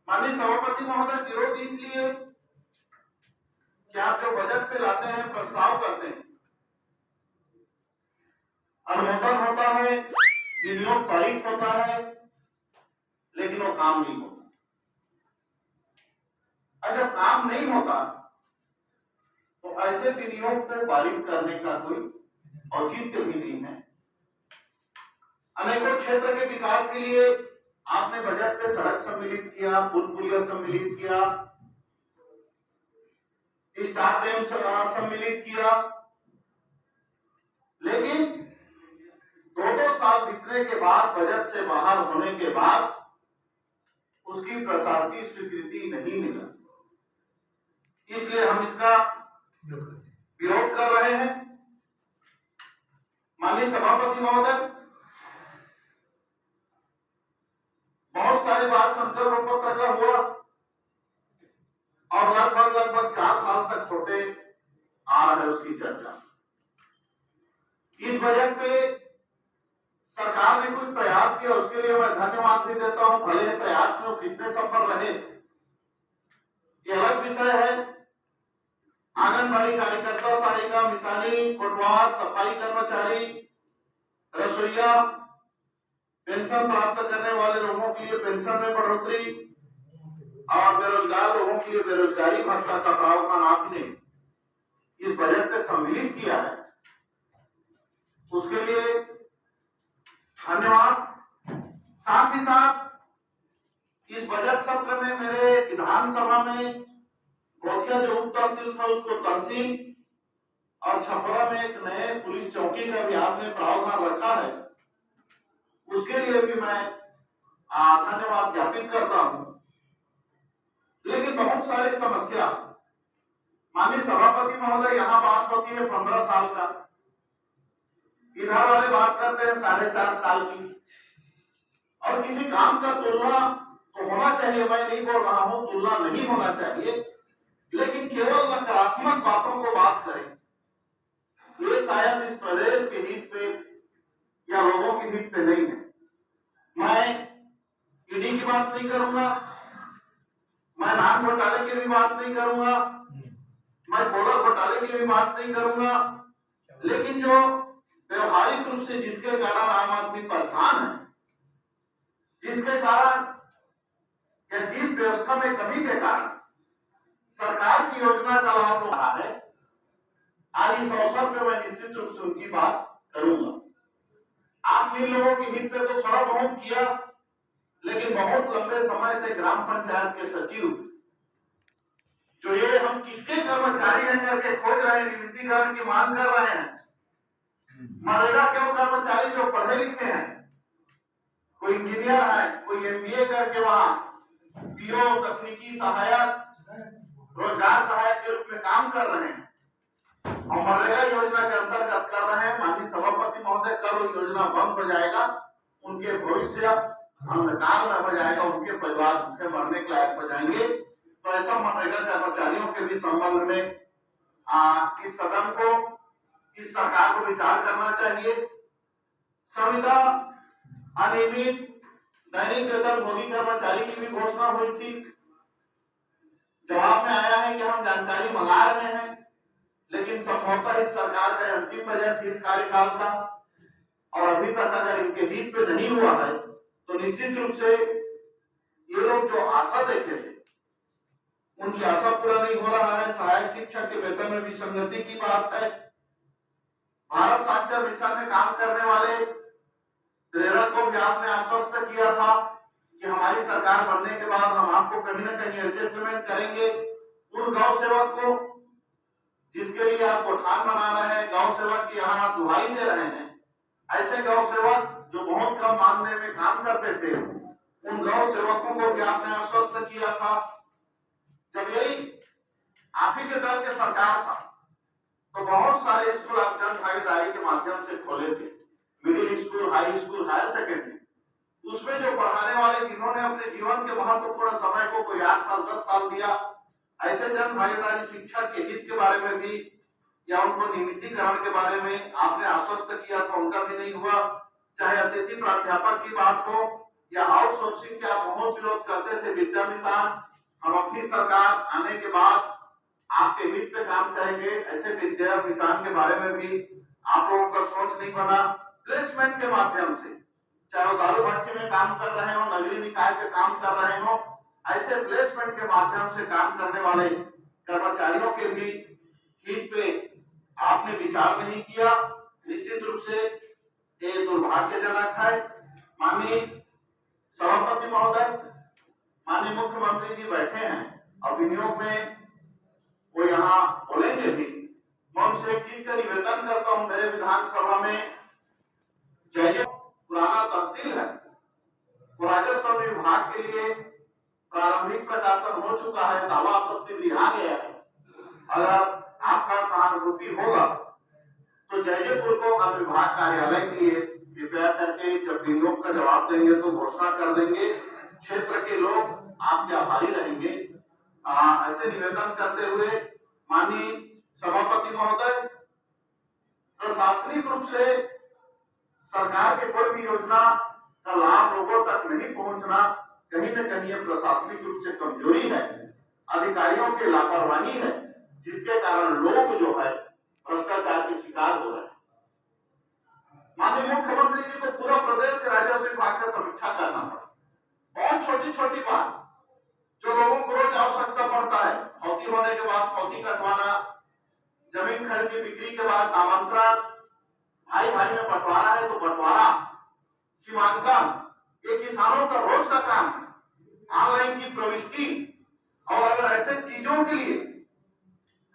माननीय सभापति महोदय, विरोध इसलिए कि आप जो बजट पे लाते हैं, प्रस्ताव करते हैं, अनुमोदन होता है, विनियोग पारित होता है, लेकिन वो काम नहीं होता। और जब काम नहीं होता तो ऐसे विनियोग को पारित करने का कोई औचित्य भी नहीं है। अनेकों क्षेत्र के विकास के लिए आपने बजट पे सड़क सम्मिलित किया, पुल पुलिया सम्मिलित किया, स्टार डैम सम्मिलित किया, लेकिन 2-2 साल बीतने के बाद, बजट से बाहर होने के बाद उसकी प्रशासकीय स्वीकृति नहीं मिला। इसलिए हम इसका विरोध कर रहे हैं। माननीय सभापति महोदय, बहुत सारी बात संकल्प पत्र का हुआ और लगभग 4 साल तक होते आ रहा है उसकी चर्चा। इस बजट पे सरकार ने कुछ प्रयास किया, उसके लिए मैं धन्यवाद भी देता हूं। भले प्रयास में कितने सफल रहे ये अलग विषय है। आंगनबाड़ी कार्यकर्ता, सहायिका, मितानी, कोटवार, सफाई कर्मचारी, रसोईया, पेंशन प्राप्त करने वाले लोगों के लिए पेंशन में बढ़ोतरी और बेरोजगार लोगों के लिए बेरोजगारी भत्ता का प्रावधान आपने इस बजट में सम्मिलित किया है, उसके लिए धन्यवाद। साथ ही साथ इस बजट सत्र में मेरे विधानसभा में गोथिया जो उप तहसील था उसको तहसील और छपरा में एक नए पुलिस चौकी का भी आपने प्रावधान रखा है, उसके लिए भी मैं धन्यवाद ज्ञापित करता हूं। लेकिन बहुत सारी समस्या, माननीय सभापति महोदय, यहाँ बात होती है 15 साल का, इधर वाले बात करते हैं 4.5 साल की। और किसी काम का तुलना तो होना चाहिए, मैं नहीं बोल रहा हूं तुलना नहीं होना चाहिए, लेकिन केवल नकारात्मक बातों को बात करें, ये शायद इस प्रदेश के हित पे या लोगों के हित पे नहीं है। मैं ईडी की बात नहीं करूंगा, मैं नान घोटाले की भी बात नहीं करूंगा, मैं बॉर्डर घोटाले की भी बात नहीं करूंगा, लेकिन जो व्यवहारिक रूप से जिसके कारण आम आदमी परेशान है, जिसके कारण या जिस व्यवस्था में कमी के कारण सरकार की योजना का लाभ हो रहा है, आज इस अवसर पे मैं निश्चित रूप से उनकी बात करूंगा। आप इन लोगों के हित पे तो थोड़ा बहुत किया, लेकिन बहुत लंबे समय से ग्राम पंचायत के सचिव जो ये हम किसके कर्मचारी हैं करके खोज रहे हैं, नियमितीकरण की मांग कर रहे हैं। मनरेगा के कर्मचारी जो पढ़े लिखे हैं, कोई इंजीनियर है, कोई एमबीए करके वहां पीओ, तकनीकी सहायक, रोजगार सहायक के रूप में काम कर रहे हैं और मनरेगा योजना के अंतर्गत कर रहे हैं। माननीय सभापति महोदय, कल वो योजना बंद हो जाएगा, उनके भविष्य अंधकार में हो जाएगा, उनके परिवार भूखे मरने के लायक हो जाएंगे। तो ऐसा मनरेगा कर्मचारियों के भी संबंध में इस सदन को, इस सरकार को विचार करना चाहिए। संविदा अनियमित दैनिक वेतन भोगी कर्मचारी की भी घोषणा हुई थी। जवाब में आया है कि हम जानकारी मंगा रहे हैं, लेकिन संभवतः इस सरकार का अंतिम बजट इस कार्यकाल का और अभी तक अगर इनके हित पे नहीं हुआ है तो निश्चित रूप से ये लोग जो आशा देखे थे उनकी आशा पूरा नहीं हो रहा है। सहायक शिक्षक के वेतन में विसंगति की बात है। भारत साक्षर मिशन में काम करने वाले प्रेरक को भी आपने आश्वस्त किया था कि हमारी सरकार बनने के बाद हम आपको कहीं ना कहीं एडजस्टमेंट करेंगे। उन गौ सेवक को जिसके लिए आप कोठान बना रहे हैं, गौ सेवक की यहाँ दुहाई दे रहे हैं, ऐसे गौ सेवक जो बहुत कम मानने में काम करते थे, उन गौ सेवकों को भी आपने आश्वस्त किया था। जब यही आप ही के दल के सरकार था तो बहुत सारे स्कूल आप जन भागीदारी के माध्यम से खोले थे, middle school, high school, higher secondary. उसमें जो पढ़ाने वाले जिन्होंने अपने जीवन के महत्वपूर्ण समय को कोई 8 साल 10 साल दिया, ऐसे जन भागीदारी शिक्षा के हित के बारे में भी या उनको नियमितीकरण के बारे में आपने आश्वस्त किया था, उनका भी नहीं हुआ। चाहे अतिथि प्राध्यापक की बात हो, या आउटसोर्सिंग के आप बहुत विरोध करते थे विद्यामितान, हम अपनी सरकार आने के बाद आपके हित पे काम करेंगे, ऐसे विद्यामितान के बारे में भी आप लोगों का सोच नहीं बना। प्लेसमेंट के माध्यम से, चाहे वो दारू भट्टी में काम कर रहे हो, नगरीय निकाय पे काम कर रहे हो, ऐसे प्लेसमेंट के माध्यम से काम करने वाले कर्मचारियों के भी हित पे आपने विचार नहीं किया। निश्चित रूप से ये दुर्भाग्यजनक है। माननीय सभापति महोदय, माननीय मुख्यमंत्री जी बैठे हैं और विनियोग में वो यहाँ बोलेंगे भी। मैं उनसे एक चीज का निवेदन करता हूँ, मेरे विधानसभा में जय पुराना तहसील है, वो राजस्व विभाग के लिए प्रारंभिक प्रकाशन हो चुका है, दावा आपत्ति भी आ गया है। अगर आपका सहानुभूति होगा तो जयपुर को अब विभाग कार्यालय के लिए कृपया करके जब विनियोग का जवाब देंगे तो घोषणा कर देंगे। क्षेत्र के लोग आपके आभारी रहेंगे। ऐसे निवेदन करते हुए माननीय सभापति महोदय, प्रशासनिक रूप से सरकार के कोई भी योजना का लाभ लोगों तक नहीं पहुंचना कहीं न कहीं ये प्रशासनिक रूप से कमजोरी है, अधिकारियों की लापरवाही है, जिसके कारण लोग जो है भ्रष्टाचार के शिकार हो रहे हैं। माननीय मुख्यमंत्री जी को पूरा प्रदेश के राजस्व विभाग का समीक्षा करना पड़ा। बहुत छोटी छोटी बात जो लोगों को रोज आवश्यकता पड़ता है, फौती होने के बाद फौती कटवाना, जमीन खरीदी बिक्री के बाद आमंत्रण, भाई भाई में बंटवारा है तो बंटवारा, सीमांकन, ये किसानों का रोज का काम है। ऑनलाइन की प्रविष्टि और अगर ऐसे चीजों के लिए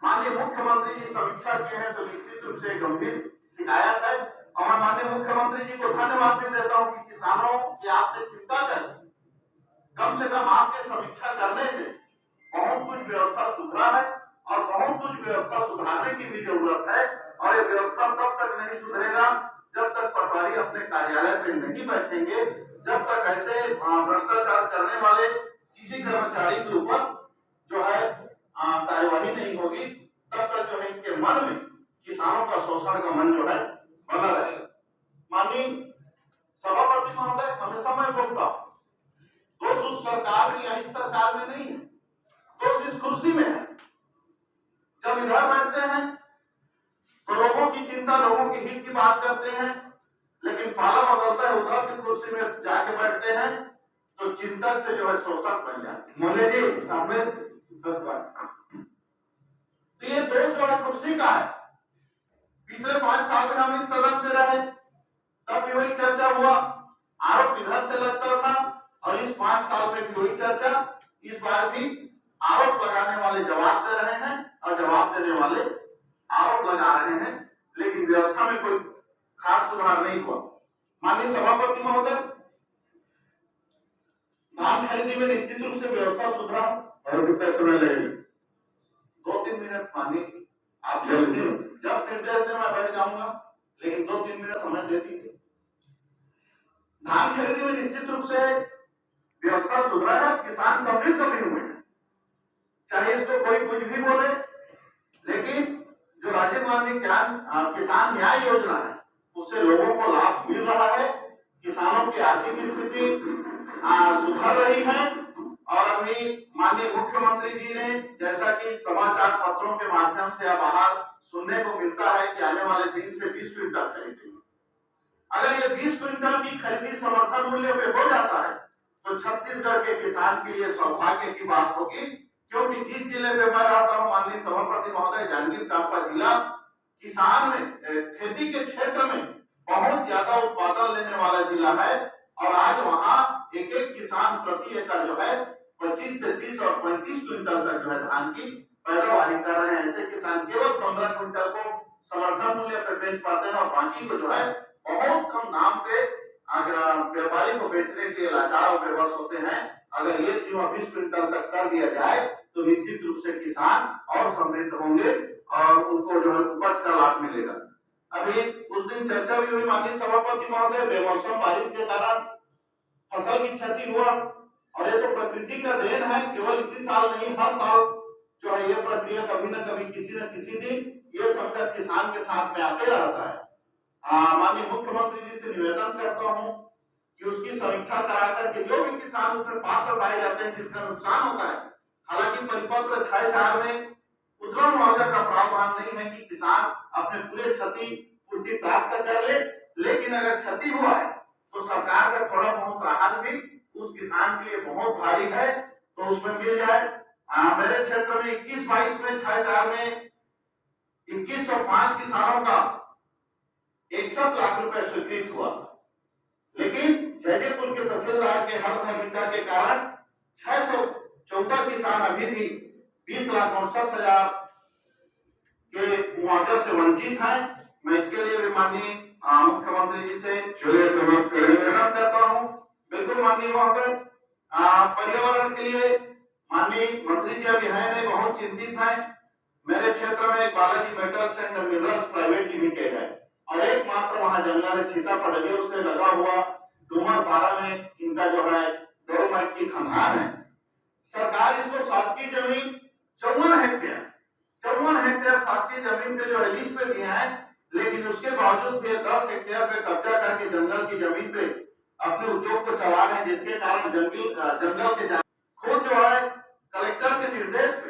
माननीय मुख्यमंत्री जी समीक्षा किए हैं तो निश्चित रूप से गंभीर शिकायत है। और मैं माननीय मुख्यमंत्री जी को धन्यवाद भी देता हूं कि किसानों की आपने चिंता कर, कम से कम आपके समीक्षा करने से बहुत कुछ व्यवस्था सुधरा है और बहुत कुछ व्यवस्था सुधारने की भी जरूरत है। और ये व्यवस्था तब तक नहीं सुधरेगा जब तक पटवारी अपने कार्यालय पे नहीं बैठेंगे, जब तक ऐसे भ्रष्टाचार करने वाले किसी कर्मचारी के ऊपर जो है कार्यवाही नहीं होगी, तब तक जो है इनके मन में किसानों का शोषण का मन जो है बना रहेगा। माननीय सभापति महोदय, हमेशा मैं बोलता हूं, दोष उस सरकार में या इस सरकार में नहीं है, दोष इस कुर्सी में है। जब इधर बैठते हैं तो लोगों की चिंता, लोगों के हित की बात करते हैं, लेकिन पाला बदलता है, उधर की कुर्सी में जाके बैठते हैं तो चिंतक से जो है शोषक बन जाते हैं। मोदी जी आपने 10 बार तो ये दोष जो है कुर्सी का है। पिछले 5 साल में हम इस सदन में रहे, तब भी वही चर्चा हुआ, आरोप इधर से लगता था और इस 5 साल में भी वही चर्चा। इस बार भी आरोप लगाने वाले जवाब दे रहे हैं और जवाब देने वाले आरोप लगा रहे हैं, लेकिन व्यवस्था में कोई खास सुधार नहीं हुआ। माननीय सभापति महोदय, धान खरीदी में निश्चित रूप से व्यवस्था सुधरा और कितना समय लगेगा? 2-3 मिनट मानिए, आप जब निर्देश दें मैं बैठ जाऊंगा, लेकिन 2-3 मिनट समय दे दीजिए। धान खरीदी में निश्चित रूप से व्यवस्था सुधरा है, किसान समृद्ध भी हुए हैं, चाहे इसको कोई कुछ भी बोले, लेकिन जो राजीव गांधी किसान न्याय योजना है उससे लोगों को लाभ मिल रहा है, किसानों की आर्थिक स्थिति सुधर रही है। और अभी माननीय मुख्यमंत्री जी ने, जैसा कि समाचार पत्रों के माध्यम से अब बाहर सुनने को मिलता है कि आने वाले दिन से 20 क्विंटल खरीदेंगे। अगर ये 20 क्विंटल की खरीदी समर्थन मूल्य पे हो जाता है तो छत्तीसगढ़ के किसान के लिए सौभाग्य की बात होगी, क्योंकि जिस जिले में मैं रहता हूँ, माननीय सभापति महोदय, जांजगीर चांपा जिला किसान में खेती के क्षेत्र में बहुत ज्यादा उत्पादन लेने वाला जिला है। और आज वहाँ एक एक किसान प्रति एकड़ जो है 25 से 30 और 35 क्विंटल तक जो है धान की पैदावारी कर रहे हैं। ऐसे किसान केवल 15 क्विंटल को समर्थन मूल्य पर बेच पाते हैं और बाकी को जो है बहुत कम दाम पे व्यापारी को बेचने के लिए लाचार और बेबस होते हैं। अगर ये सीमा 20 क्विंटल तक कर दिया जाए तो निश्चित रूप से किसान और समृद्ध होंगे और उनको जो है उपज का लाभ मिलेगा। अभी उस दिन चर्चा भी हुई माननीय सभापति महोदय, बेमौसम बारिश के कारण फसल की क्षति हुआ और ये तो प्रकृति का देन है, केवल इसी साल नहीं, हर साल जो है ये प्रक्रिया कभी न कभी किसी न किसी दिन ये संकट किसान के साथ में आते रहता है। माननीय मुख्यमंत्री जी से निवेदन करता हूँ कि उसकी समीक्षा करा करके जो भी किसान उसमें पात्र पाए जाते हैं जिसका नुकसान होता है, हालांकि परिपत्र 6/4 में उतना मुआवजा का प्रावधान नहीं है कि किसान अपने पूरे क्षति पूर्ति प्राप्त कर ले, लेकिन अगर क्षति हुआ है तो सरकार का थोड़ा बहुत राहत भी उस किसान के लिए बहुत भारी है, तो उसमें मिल जाए। मेरे क्षेत्र में 21-22 में 6/4 में 2105 किसानों का 61 लाख रुपए स्वीकृत हुआ, लेकिन जयदेवपुर के तहसीलदार के हरधर्मिता के कारण 614 किसान अभी भी 20,68,000 के मुआवजा से वंचित हैं। मैं इसके लिए भी माननीय मुख्यमंत्री जी से निवेदन करता हूँ। बिल्कुल माननीय महोदय, पर्यावरण के लिए माननीय मंत्री जी अभी है नहीं, बहुत चिंतित है। मेरे क्षेत्र में Balaji metals and minerals private limited है और एकमात्र वहां जंगल है सीतापड़ियों से लगा हुआ डूमर 12 में इनका जो है डोरमाइट की खंधार है। सरकार इसको शासकीय जमीन 54 हेक्टेयर शासकीय जमीन पे जो रिलीज पे दिए हैं, लेकिन उसके बावजूद भी 10 हेक्टेयर पे कब्जा करके जंगल की जमीन पे अपने उद्योग को चला रहे हैं, जिसके कारण जंगल के खुद जो है कलेक्टर के निर्देश पे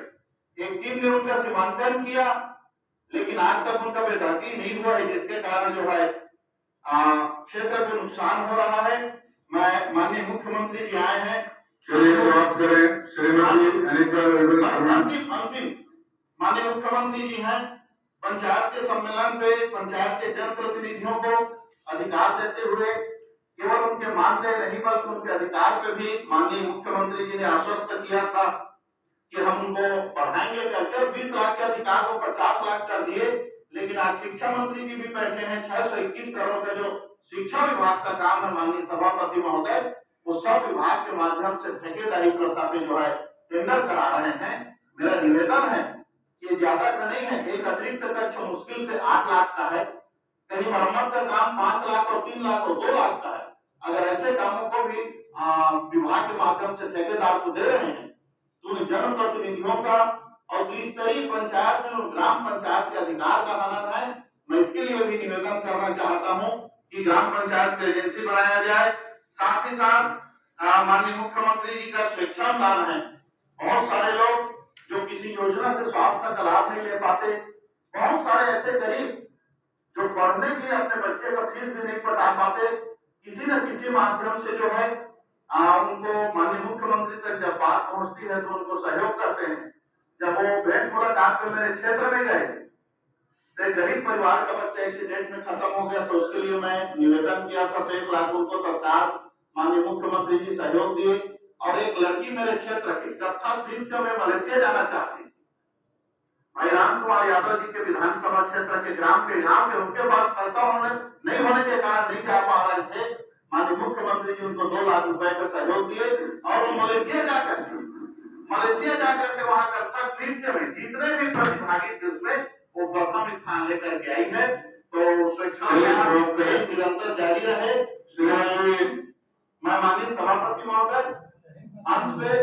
एक टीम ने उनका सीमांकन किया, लेकिन आज तक उनका बेदखली नहीं हुआ है, जिसके कारण जो है क्षेत्र को नुकसान हो रहा है। मैं माननीय मुख्यमंत्री जी आए हैं, अंतिम माननीय मुख्यमंत्री जी हैं, पंचायत के सम्मेलन पे पंचायत के जनप्रतिनिधियों को अधिकार देते हुए केवल उनके मानदेय नहीं बल्कि उनके अधिकार पे भी माननीय मुख्यमंत्री जी ने आश्वस्त किया था कि हम उनको बढ़ाएंगे करके 20 लाख के अधिकार को 50 लाख कर दिए। लेकिन आज शिक्षा मंत्री जी भी बैठे हैं, 621 करोड़ का जो शिक्षा विभाग का काम है माननीय सभापति महोदय, वो सब विभाग के माध्यम से ठेकेदारी प्रथा पे जो है टेंडर करा रहे हैं। मेरा निवेदन है कि ज्यादा का नहीं है, एक अतिरिक्त कक्ष मुश्किल से 8 लाख का है, कहीं मरम्मत का काम 5 लाख और 3 लाख और 2 लाख का है। अगर ऐसे कामों को भी विभाग के माध्यम से ठेकेदार को दे रहे हैं तो जनप्रतिनिधियों का और त्रिस्तरीय पंचायत में ग्राम पंचायत के अधिकार का हनन है। मैं इसके लिए भी निवेदन करना चाहता हूं कि ग्राम पंचायत की एजेंसी बनाया जाए। साथ ही साथ माननीय मुख्यमंत्री जी का स्वेच्छादान है। बहुत सारे लोग जो किसी योजना से स्वास्थ्य का लाभ नहीं ले पाते, बहुत सारे ऐसे गरीब जो पढ़ने के लिए अपने बच्चे का फीस भी नहीं पटा पाते, किसी न किसी माध्यम से जो है उनको माननीय मुख्यमंत्री तक जब बात पहुंचती है तो उनको सहयोग करते हैं। जब वो भेंट मुलाकात में मेरे क्षेत्र में गए तो एक गरीब परिवार का बच्चा एक्सीडेंट में खत्म हो गया, तो उसके लिए मैं निवेदन किया था, तो 1 लाख उनको तत्काल माननीय मुख्यमंत्री जी सहयोग दिए। और एक लड़की मेरे क्षेत्र की कथक नृत्य में मलेशिया जाना चाहती थी, भाई राम कुमार यादव जी के विधानसभा क्षेत्र के ग्राम के यहाँ पे उनके पास पैसा नहीं होने के कारण नहीं जा पा रहे थे। माननीय मुख्यमंत्री जी उनको 2 लाख रुपए का सहयोग दिए और वो मलेशिया जाकर के वहां कथक नृत्य में जितने भी प्रतिभागी थे उसमें वो प्रथम स्थान लेकर के आई है। तो स्वेच्छा निरंतर जारी रहे। मैं माननीय सभापति महोदय, अंत में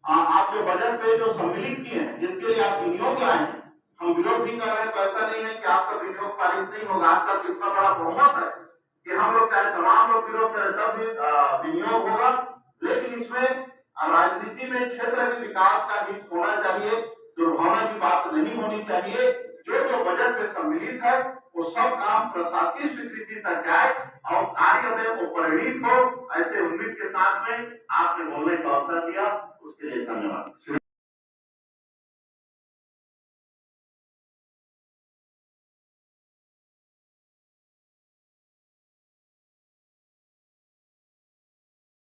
आप जो बजट पे जो सम्मिलित किए हैं, जिसके लिए आप विनियोग लाए हैं, हम विरोध भी कर रहे हैं, तो ऐसा नहीं है कि आपका विनियोग पारित नहीं होगा। आपका कितना बड़ा बहुमत है कि हम लोग चाहे तमाम लोग विरोध करें तब भी विनियोग होगा। लेकिन इसमें राजनीति में क्षेत्र के विकास का हित होना चाहिए, दुर्भावना की बात नहीं होनी चाहिए। जो बजट पे सम्मिलित है वो सब काम प्रशासकीय स्वीकृति तक जाए और कार्य में वो परिणित हो, ऐसे उम्मीद के साथ में आपने बोलने का अवसर दिया, उसके लिए धन्यवाद।